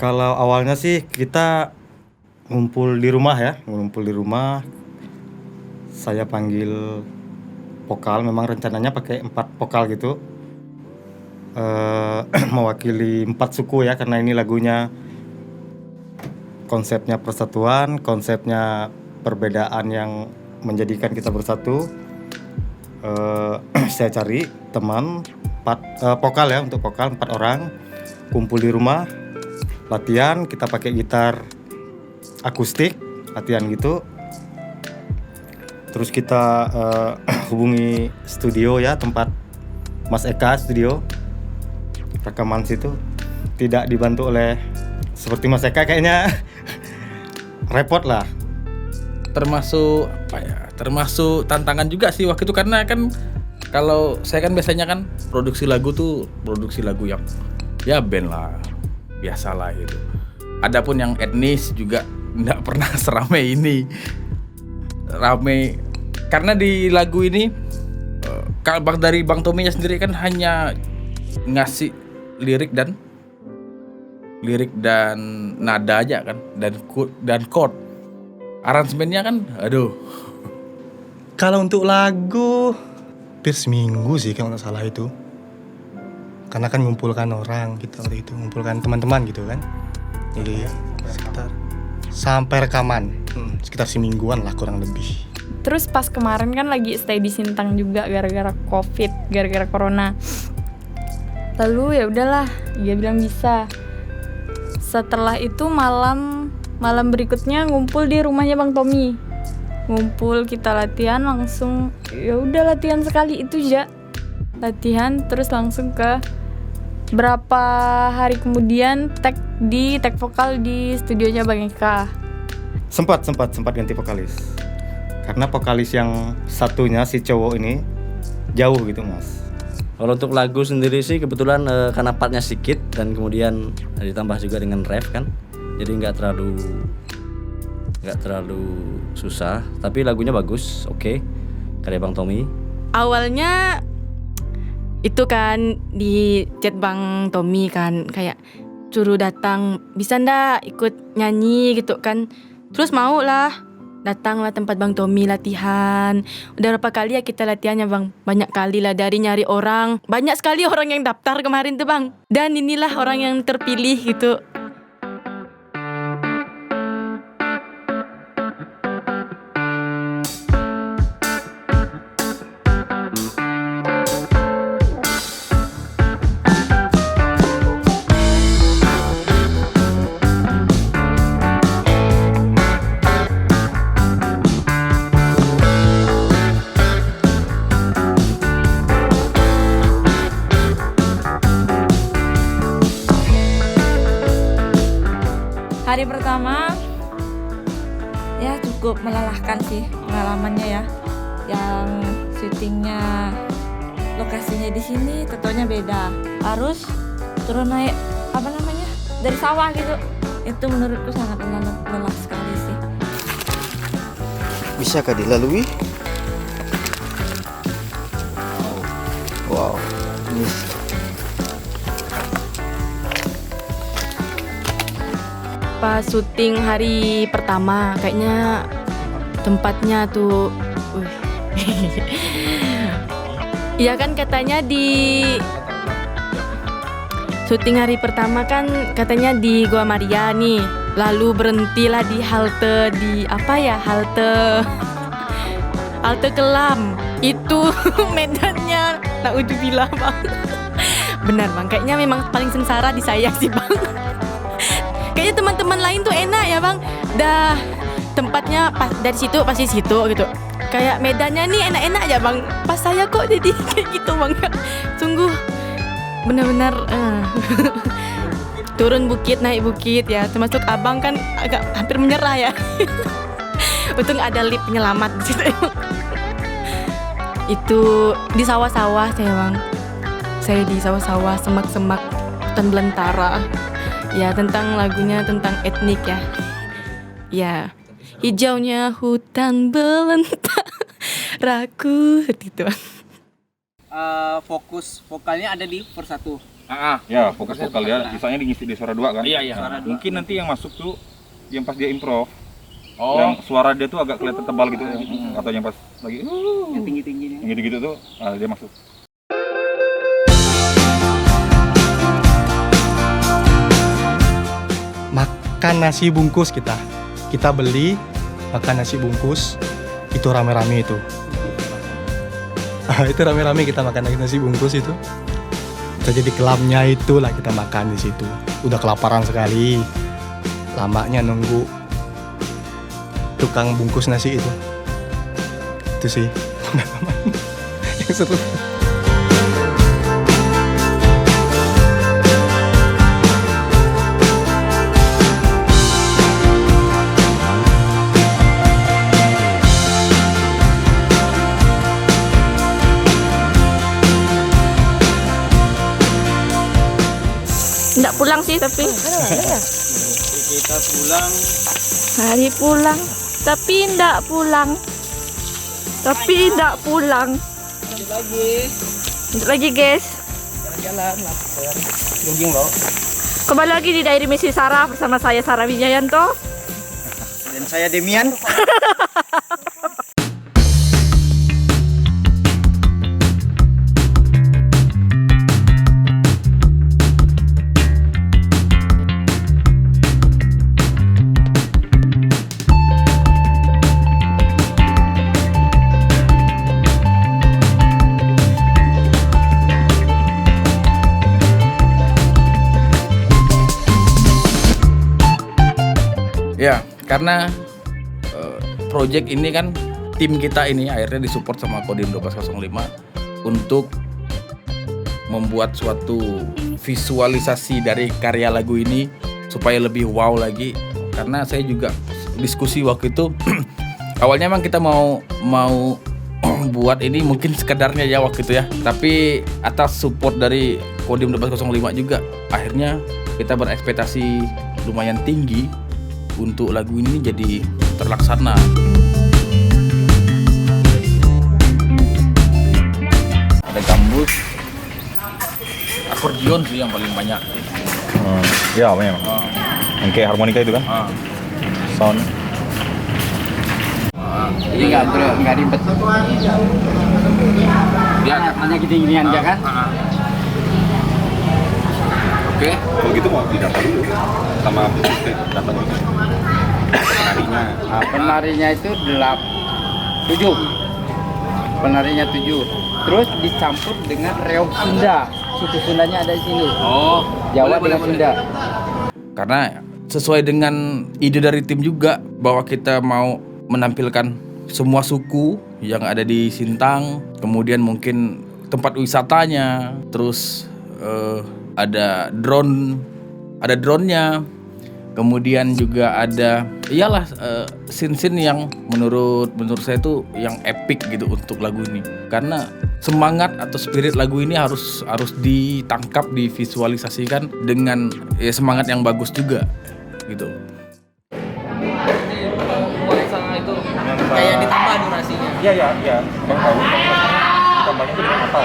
Kalau awalnya sih kita ngumpul di rumah. Saya panggil vokal, memang rencananya pakai 4 vokal gitu. Mewakili 4 suku ya, karena ini lagunya konsepnya persatuan, konsepnya perbedaan yang menjadikan kita bersatu. Saya cari teman 4 vokal ya, untuk vokal 4 orang, kumpul di rumah, latihan. Kita pakai gitar akustik, latihan gitu. Terus kita hubungi studio ya, tempat Mas Eka studio rekaman situ. Tidak dibantu oleh seperti Mas Eka kayaknya repot lah. Termasuk tantangan juga sih waktu itu, karena kan kalau saya kan biasanya kan produksi lagu yang ya band lah, biasalah gitu. Adapun yang etnis juga nggak pernah seramai ini. Rame karena di lagu ini dari Bang Tominya sendiri kan hanya ngasih lirik dan nada aja kan, dan chord. Aransemennya kan aduh. Kalau untuk lagu hampir seminggu sih kalau nggak salah itu, karena kan ngumpulkan orang gitu waktu itu, ngumpulkan teman-teman gitu kan. Jadi sekitar sampai rekaman sekitar semingguan lah kurang lebih. Terus pas kemarin kan lagi stay di Sintang juga gara-gara COVID, gara-gara corona. Lalu ya udahlah, dia bilang bisa. Setelah itu malam berikutnya ngumpul di rumahnya Bang Tommy. Ngumpul, kita latihan langsung. Ya udah latihan sekali itu aja. Latihan terus langsung ke berapa hari kemudian tag vokal di studionya Bang Eka. Sempat ganti vokalis. Karena vokalis yang satunya si cowok ini jauh gitu Mas. Kalau untuk lagu sendiri sih kebetulan karena partnya sedikit dan kemudian ditambah juga dengan ref kan, jadi nggak terlalu susah. Tapi lagunya bagus, oke. Karya Bang Tommy. Awalnya itu kan di chat Bang Tommy kan kayak suruh datang, bisa ndak ikut nyanyi gitu kan. Terus mau lah, datanglah tempat Bang Tommy latihan. Udah berapa kali ya kita latihannya Bang? Banyak kali lah, dari nyari orang. Banyak sekali orang yang daftar kemarin tuh Bang. Dan inilah orang yang terpilih gitu. Hari pertama ya cukup melelahkan sih pengalamannya ya. Yang syutingnya lokasinya di sini, tentunya beda. Harus turun naik dari sawah gitu. Itu menurutku sangat lelah sekali sih. Bisakah dilalui? Wow. Pas syuting hari pertama kayaknya tempatnya tuh iya kan katanya di syuting hari pertama kan katanya di Gua Maria nih, lalu berhentilah di halte Kelam. Itu medannya naudzubillah Bang. Benar Bang, kayaknya memang paling sengsara di saya sih Bang. Kayaknya teman-teman lain tuh enak ya Bang. Dah tempatnya pas dari situ pasti situ gitu. Kayak medannya nih enak-enak aja Bang. Pas saya kok jadi kayak gitu Bang. Sungguh benar-benar turun bukit naik bukit ya. Termasuk Abang kan agak hampir menyerah ya. Untung ada lift penyelamat di situ. Itu di sawah-sawah saya Bang. Saya di sawah-sawah, semak-semak, hutan belantara. Ya tentang lagunya tentang etnik ya. Ya hijaunya hutan belantara gitu. Fokus vokalnya ada di verse 1. Ya, fokus vokal dia, sisanya diisi di suara 2 kan? Iya. Mungkin nanti yang masuk tuh yang pas dia improv. Oh. Yang suara dia tuh agak kelihatan tebal gitu atau yang pas lagi Yang tinggi-tingginya. yang gitu-gitu tuh dia masuk. Makan nasi bungkus kita beli makan nasi bungkus itu rame-rame itu. Itu rame-rame kita makan nasi bungkus itu. Kita jadi kelamnya itulah kita makan di situ. Udah kelaparan sekali. Lamanya nunggu tukang bungkus nasi itu. Itu sih pengalaman yang seru. Nggak pulang sih tapi Kita pulang. hari pulang tapi nggak pulang. Tapi nggak pulang. Lanjut lagi guys. Jalan-jalan lapar. Jogging loh. Kembali lagi di Diary Misi Sarah bersama saya Sarah Wijayanto. Dan saya Demian. Ya, karena project ini kan tim kita ini akhirnya disupport sama Kodim 1205 untuk membuat suatu visualisasi dari karya lagu ini supaya lebih wow lagi. Karena saya juga diskusi waktu itu awalnya emang kita mau buat ini mungkin sekedarnya ya waktu itu ya. Tapi atas support dari Kodim 1205 juga akhirnya kita berekspektasi lumayan tinggi untuk lagu ini jadi terlaksana. Ada gambus, akordeon sih yang paling banyak. Ya, banyak. Yang kayak harmonika itu kan? Sound. Jadi nggak ribet. Ya, Hanya gini-ginian aja kan? Oke. Kalau gitu mau didata dulu sama data dulu. Penarinya. Penarinya itu 7. Penarinya 7. Terus dicampur dengan reog Sunda. Suku Sundanya ada di sini. Oh, Jawa dengan Sunda. karena sesuai dengan ide dari tim juga bahwa kita mau menampilkan semua suku yang ada di Sintang, kemudian mungkin tempat wisatanya, terus ada drone-nya, kemudian juga ada iyalah scene-scene yang menurut saya itu yang epic gitu untuk lagu ini. Karena semangat atau spirit lagu ini harus ditangkap, divisualisasikan dengan semangat yang bagus juga gitu. Kayak ditambah durasinya. Iya. Bang tahu. Tambahnya itu dengan apa?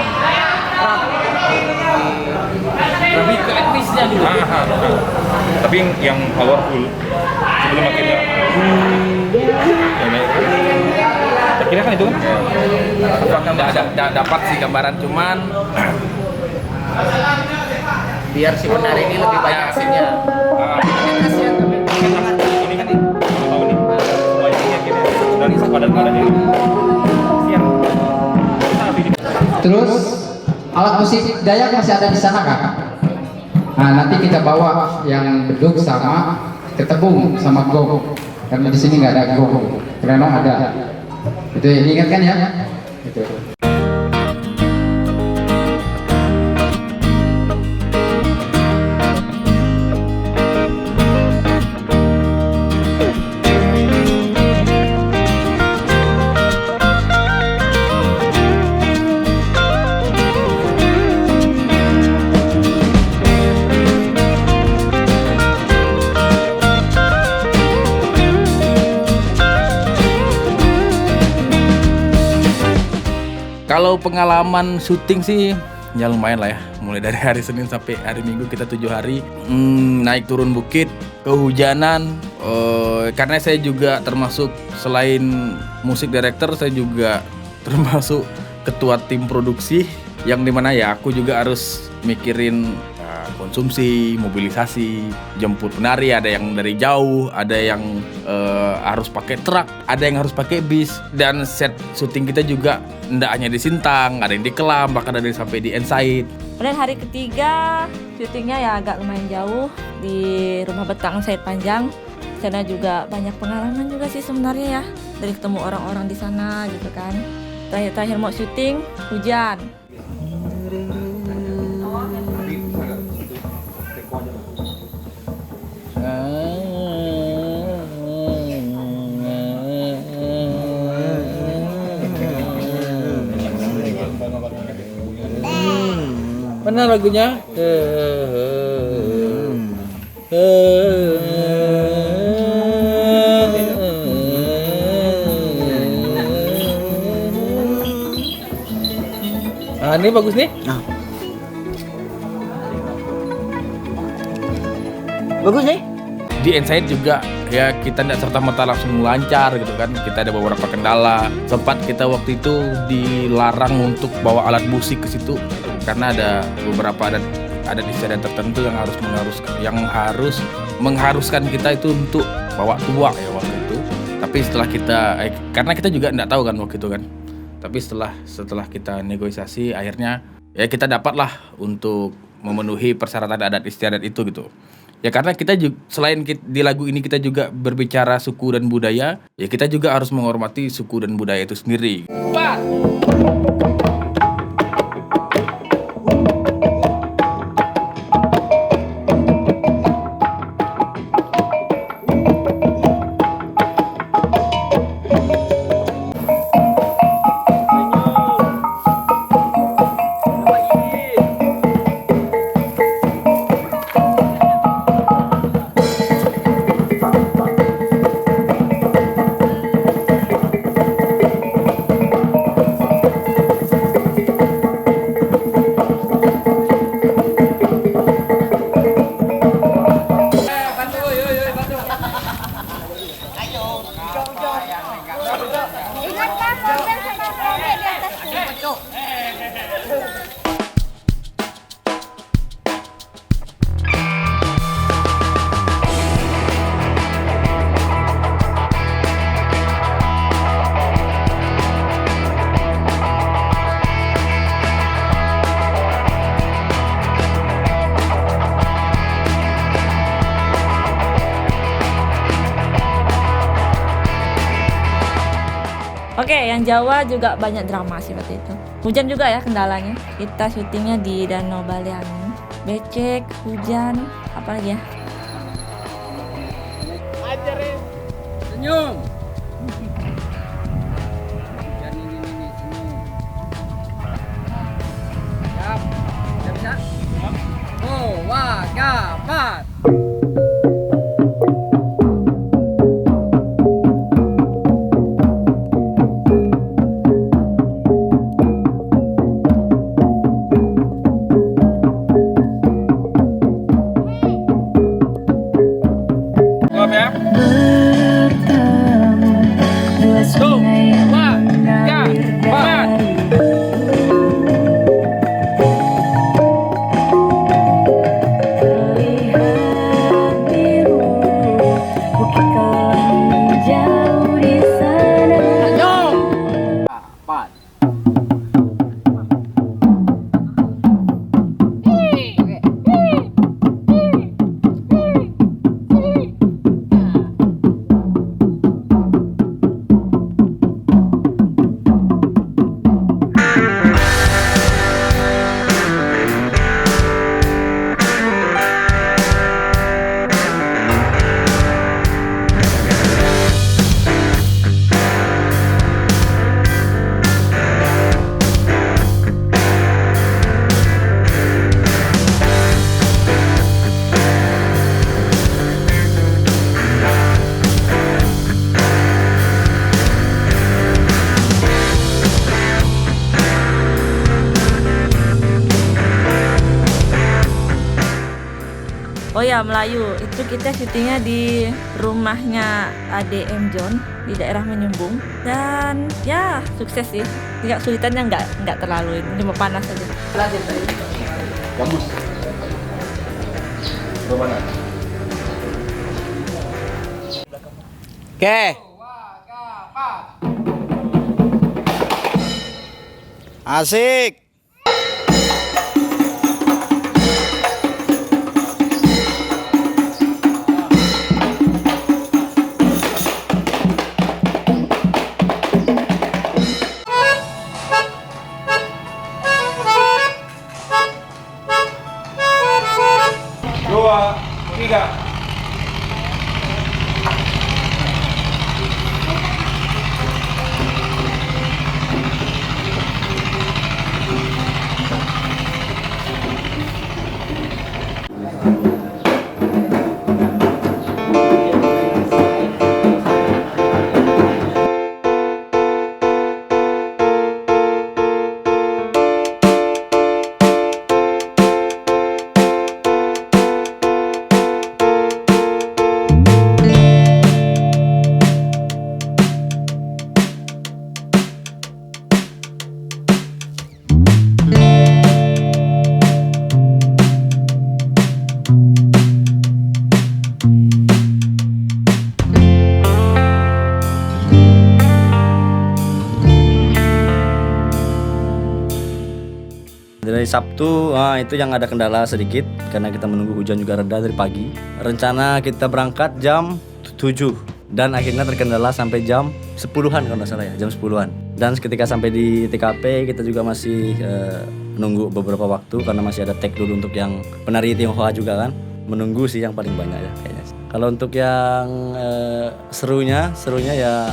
Lebih ke etnisnya dulu. Tapi yang powerful sebelum akhirnya kira kan itu kan? Nggak dapat sih gambaran, cuman Biar si penari ini lebih banyak aslinya. Ini kan tahu nih semuanya akhirnya dan padat-padatnya. Siang. Terus alat musik Dayak masih ada di sana kak? Nah nanti kita bawa yang beduk sama ketebung sama gong. Karena di sini nggak ada gong, karena ada. Itu diingatkan ya. Itu. kalau pengalaman syuting sih Ya lumayan lah ya, mulai dari hari Senin sampai hari Minggu kita 7 hari naik turun bukit, kehujanan. Karena saya juga termasuk selain musik director, saya juga termasuk ketua tim produksi, yang dimana ya aku juga harus mikirin konsumsi, mobilisasi, jemput penari, ada yang dari jauh, ada yang harus pakai truk, ada yang harus pakai bis, dan set syuting kita juga tidak hanya di Sintang, ada yang di Kelam, bahkan ada yang sampai di Ensait. Kemudian hari ketiga syutingnya ya agak lumayan jauh di rumah Betang Said Panjang. Sana juga banyak pengalaman juga sih sebenarnya ya, dari ketemu orang-orang di sana gitu kan. Terakhir mau syuting hujan. Mana lagunya? Ini bagus nih. Bagus nih. Di Ensait juga ya kita tidak serta-merta langsung lancar gitu kan. Kita ada beberapa kendala. Sempat kita waktu itu dilarang untuk bawa alat musik ke situ karena ada beberapa adat istiadat tertentu yang harus mengharuskan kita itu untuk bawa tuak ya waktu itu. Tapi setelah kita karena kita juga tidak tahu kan waktu itu kan. Tapi setelah kita negosiasi akhirnya ya kita dapatlah untuk memenuhi persyaratan adat istiadat itu gitu. Ya karena kita juga, selain di lagu ini kita juga berbicara suku dan budaya, ya kita juga harus menghormati suku dan budaya itu sendiri. Oke, yang Jawa juga banyak drama sih waktu itu. Hujan juga ya kendalanya. Kita syutingnya di Danau Baleangin. Becek, hujan, apa lagi ya? Senyum. Siap. Oh, wah, kapat. ya, Melayu. Itu kita syutingnya di rumahnya ADM John di daerah Menyumbung. Dan ya sukses sih. Tidak kesulitannya nggak terlalu, cuma panas aja. Kamus. Bagaimana? Oke. Asik. Dua, tiga. Dari Sabtu itu yang ada kendala sedikit karena kita menunggu hujan juga reda dari pagi. Rencana kita berangkat jam 7 dan akhirnya terkendala sampai jam 10-an kalau nggak salah ya, jam 10-an. Dan ketika sampai di TKP kita juga masih menunggu beberapa waktu karena masih ada take dulu untuk yang penari Tionghoa juga kan. Menunggu sih yang paling banyak ya kayaknya. Kalau untuk yang serunya ya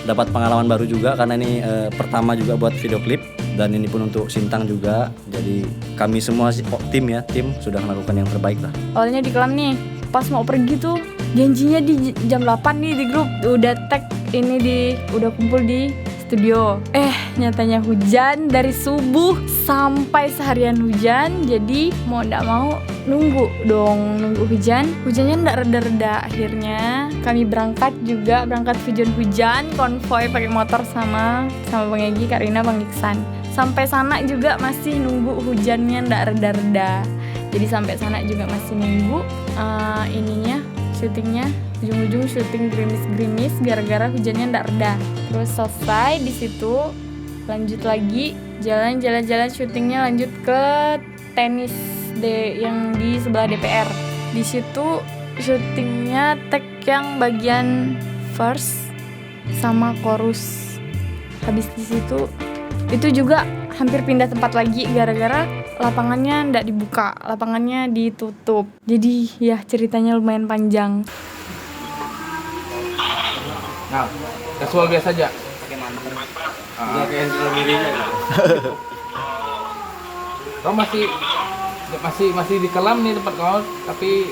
dapat pengalaman baru juga karena ini pertama juga buat video klip. Dan ini pun untuk Sintang juga. Jadi kami semua tim sudah melakukan yang terbaik lah. Awalnya di Kelam nih, pas mau pergi tuh janjinya di jam 8 nih di grup. Udah tag ini udah kumpul di studio. Nyatanya hujan dari subuh sampai seharian hujan. Jadi mau nggak mau nunggu hujan. Hujannya nggak reda-reda. Akhirnya kami berangkat hujan-hujan konvoy pakai motor sama Bang Egi, Kak Rina, Bang Iksan. Sampai sana juga masih nunggu hujannya nggak reda-reda. Jadi sampai sana juga masih nunggu syutingnya. Ujung-ujung syuting gerimis-gerimis gara-gara hujannya nggak reda. Terus selesai di situ, lanjut lagi jalan-jalan syutingnya, lanjut ke tenis yang di sebelah DPR. Di situ syutingnya tag yang bagian verse sama chorus. Habis di situ itu juga hampir pindah tempat lagi gara-gara lapangannya nggak dibuka, lapangannya ditutup. Jadi ya ceritanya lumayan panjang. Nah, casual biasa aja. Pakai handle dirinya. Kau masih di Kelam nih tempat kau, tapi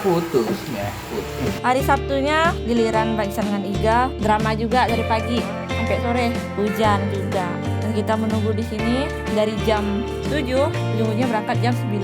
putus. Hari Sabtunya giliran Bang Iksan dengan Iga, drama juga dari pagi sampai sore, hujan juga. Dan kita menunggu di sini dari jam 7, ujung-ujungnya berangkat jam 9.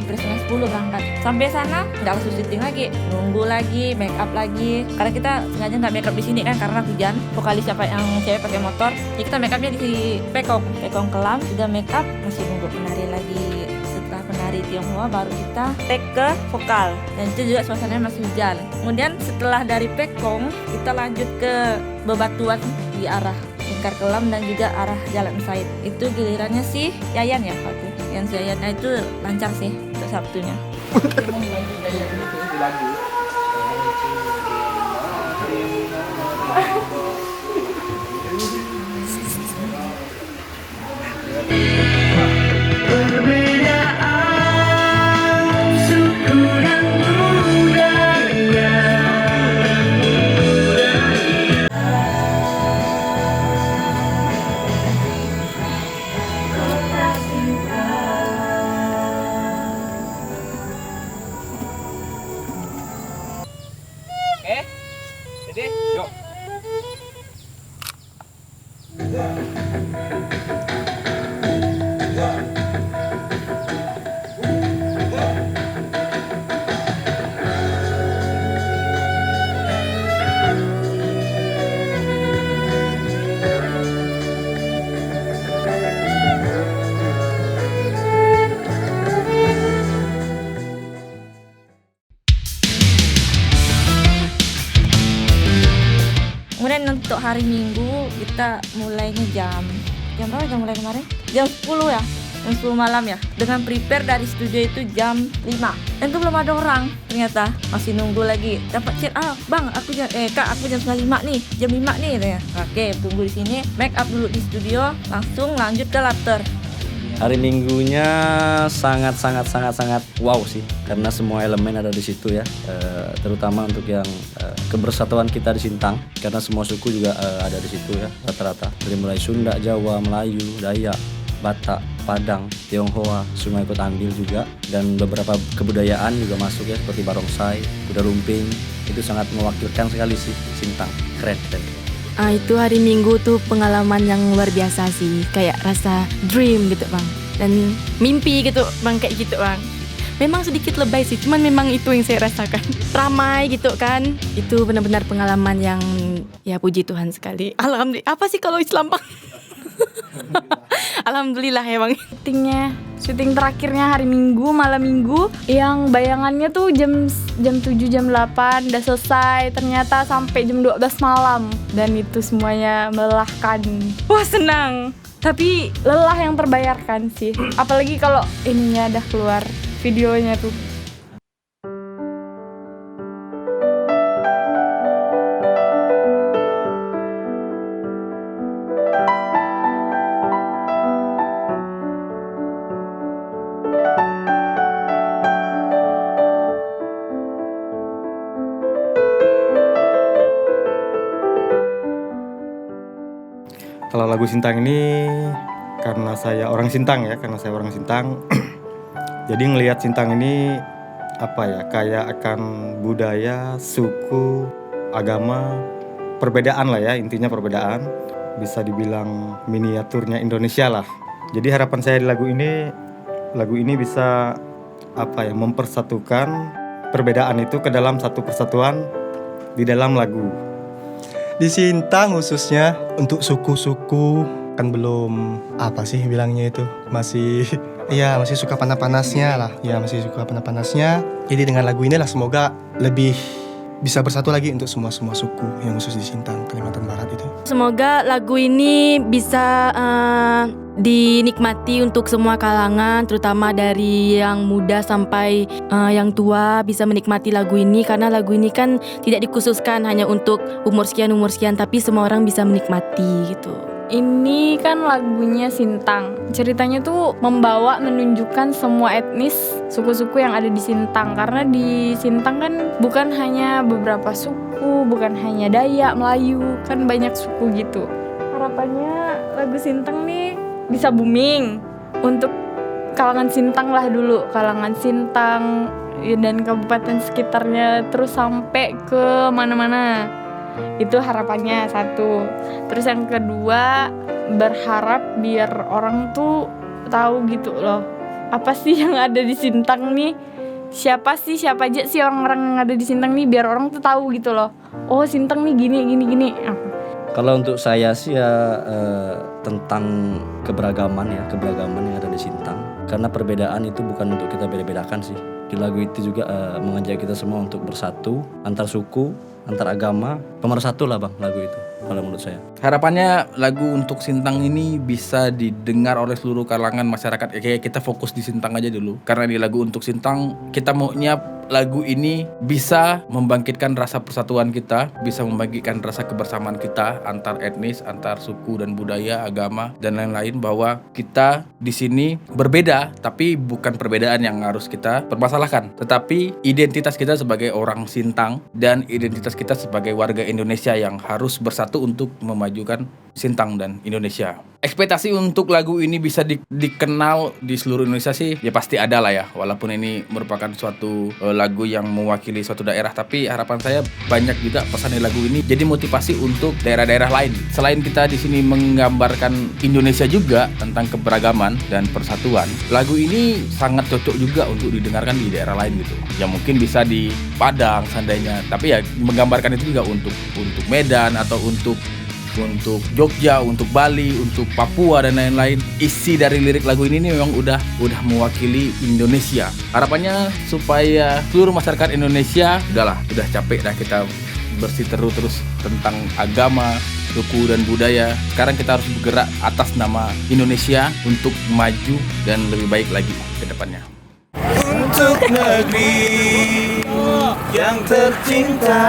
Setengah 10 berangkat. Sampai sana nggak langsung syuting lagi, nunggu lagi, make up lagi. Karena kita sengaja nggak make up di sini kan karena hujan. Vokalis siapa yang cewek pakai motor, ya kita make upnya di Pekong Kelam. Udah make up masih nunggu penari lagi. Setelah penari Tionghoa baru kita take ke vokal. Dan itu juga suasananya masih hujan. Kemudian setelah dari Pekong kita lanjut ke bebatuan di arah Lingkar Kelam dan juga arah Jalan Said. Itu gilirannya si Yayan ya waktu. Yang si Yayan itu lancar sih untuk Sabtunya. Jadi, yuk. hari Minggu kita mulainya jam berapa jam mulai kemarin? Jam 10 ya? Jam 10 malam ya? Dengan prepare dari studio itu jam 5. Dan itu belum ada orang ternyata. Masih nunggu lagi. Dapat chat, bang aku Kak aku jam 5 nih. Jam 5 nih katanya. Oke, tunggu di sini. Make up dulu di studio. Langsung lanjut ke later. Hari Minggunya sangat wow sih, karena semua elemen ada di situ ya, terutama untuk yang kebersatuan kita di Sintang, karena semua suku juga ada di situ ya, rata-rata dari mulai Sunda, Jawa, Melayu, Dayak, Batak, Padang, Tionghoa, semua ikut ambil juga, dan beberapa kebudayaan juga masuk ya, seperti barongsai, kuda lumping, itu sangat mewakilkan sekali sih Sintang, keren. Itu hari Minggu tuh pengalaman yang luar biasa sih. Kayak rasa dream gitu bang. Dan mimpi gitu bang, kayak gitu bang. Memang sedikit lebay sih, cuman memang itu yang saya rasakan. Ramai gitu kan. Itu benar-benar pengalaman yang ya puji Tuhan sekali. Alhamdulillah. Apa sih kalau Islam bang? Alhamdulillah ya bang. Syuting terakhirnya hari Minggu, malam Minggu, yang bayangannya tuh jam 7, jam 8 udah selesai, ternyata sampai jam 12 malam. Dan itu semuanya melelahkan. Wah senang, tapi lelah yang terbayarkan sih. Apalagi kalau ininya udah keluar videonya tuh. Kalau lagu Sintang ini karena saya orang Sintang, jadi ngelihat Sintang ini kayak akan budaya, suku, agama, perbedaan lah ya, intinya perbedaan, bisa dibilang miniaturnya Indonesia lah. Jadi harapan saya di lagu ini bisa mempersatukan perbedaan itu ke dalam satu persatuan di dalam lagu. Di Sintang khususnya untuk suku-suku kan belum masih suka panas-panasnya lah. Ya masih suka panas-panasnya. Jadi dengan lagu inilah semoga lebih bisa bersatu lagi untuk semua suku yang khusus di Sintang, Kalimantan Barat itu. Semoga lagu ini bisa dinikmati untuk semua kalangan, terutama dari yang muda sampai yang tua bisa menikmati lagu ini, karena lagu ini kan tidak dikhususkan hanya untuk umur sekian, tapi semua orang bisa menikmati gitu. Ini kan lagunya Sintang. Ceritanya tuh menunjukkan semua etnis suku-suku yang ada di Sintang. Karena di Sintang kan bukan hanya beberapa suku, bukan hanya Dayak, Melayu, kan banyak suku gitu. Harapannya lagu Sintang nih bisa booming untuk kalangan Sintang lah dulu, kalangan Sintang dan kabupaten sekitarnya, terus sampai ke mana-mana. Itu harapannya satu. Terus yang kedua, berharap biar orang tuh tahu gitu loh, apa sih yang ada di Sintang nih, siapa aja sih orang-orang yang ada di Sintang nih, biar orang tuh tahu gitu loh. Oh Sintang nih gini. Kalau untuk saya sih ya tentang keberagaman yang ada di Sintang. Karena perbedaan itu bukan untuk kita beda-bedakan sih. Di lagu itu juga mengajak kita semua untuk bersatu antar suku, antar agama, pemersatu lah bang lagu itu kalau menurut saya. Harapannya lagu untuk Sintang ini bisa didengar oleh seluruh kalangan masyarakat. Kayak kita fokus di Sintang aja dulu, karena di lagu untuk Sintang kita maunya lagu ini bisa membangkitkan rasa persatuan kita, bisa membangkitkan rasa kebersamaan kita antar etnis, antar suku dan budaya, agama dan lain-lain, bahwa kita di sini berbeda, tapi bukan perbedaan yang harus kita permasalahkan, tetapi identitas kita sebagai orang Sintang dan identitas kita sebagai warga Indonesia yang harus bersatu untuk memajukan Sintang dan Indonesia. Ekspektasi untuk lagu ini bisa dikenal di seluruh Indonesia sih ya pasti ada lah ya, walaupun ini merupakan suatu lagu yang mewakili suatu daerah, tapi harapan saya banyak juga pesan di lagu ini jadi motivasi untuk daerah-daerah lain. Selain kita di sini menggambarkan Indonesia juga tentang keberagaman dan persatuan, lagu ini sangat cocok juga untuk didengarkan di daerah lain gitu. Ya mungkin bisa di Padang seandainya, tapi ya menggambarkan itu juga untuk Medan atau untuk Jogja, untuk Bali, untuk Papua dan lain-lain. Isi dari lirik lagu ini memang udah mewakili Indonesia. Harapannya supaya seluruh masyarakat Indonesia udah capek dah kita bersiteru terus tentang agama, suku dan budaya. Sekarang kita harus bergerak atas nama Indonesia untuk maju dan lebih baik lagi ke depannya. Untuk negeri yang tercinta,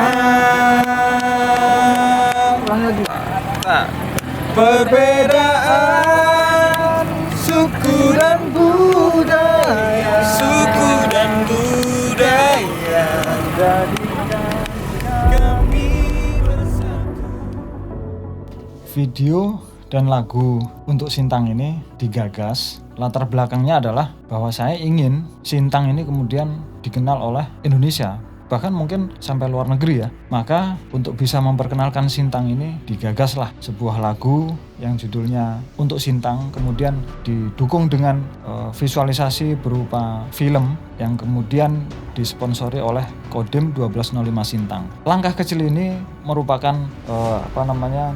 perbedaan suku dan budaya, jadikan kami bersatu. Video dan lagu untuk Sintang ini digagas. Latar belakangnya adalah bahwa saya ingin Sintang ini kemudian dikenal oleh Indonesia, bahkan mungkin sampai luar negeri ya. Maka untuk bisa memperkenalkan Sintang ini digagaslah sebuah lagu yang judulnya Untuk Sintang, kemudian didukung dengan visualisasi berupa film yang kemudian disponsori oleh Kodim 1205 Sintang. Langkah kecil ini merupakan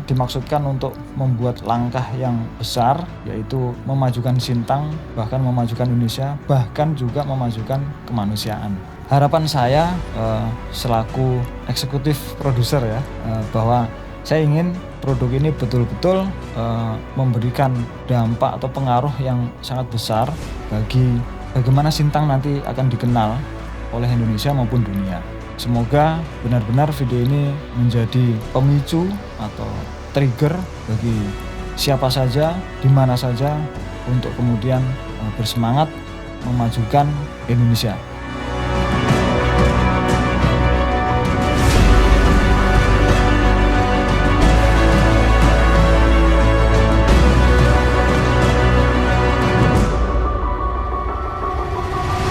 dimaksudkan untuk membuat langkah yang besar, yaitu memajukan Sintang, bahkan memajukan Indonesia, bahkan juga memajukan kemanusiaan. Harapan saya selaku eksekutif produser ya, bahwa saya ingin produk ini betul-betul memberikan dampak atau pengaruh yang sangat besar bagi bagaimana Sintang nanti akan dikenal oleh Indonesia maupun dunia. Semoga benar-benar video ini menjadi pemicu atau trigger bagi siapa saja, di mana saja untuk kemudian bersemangat memajukan Indonesia.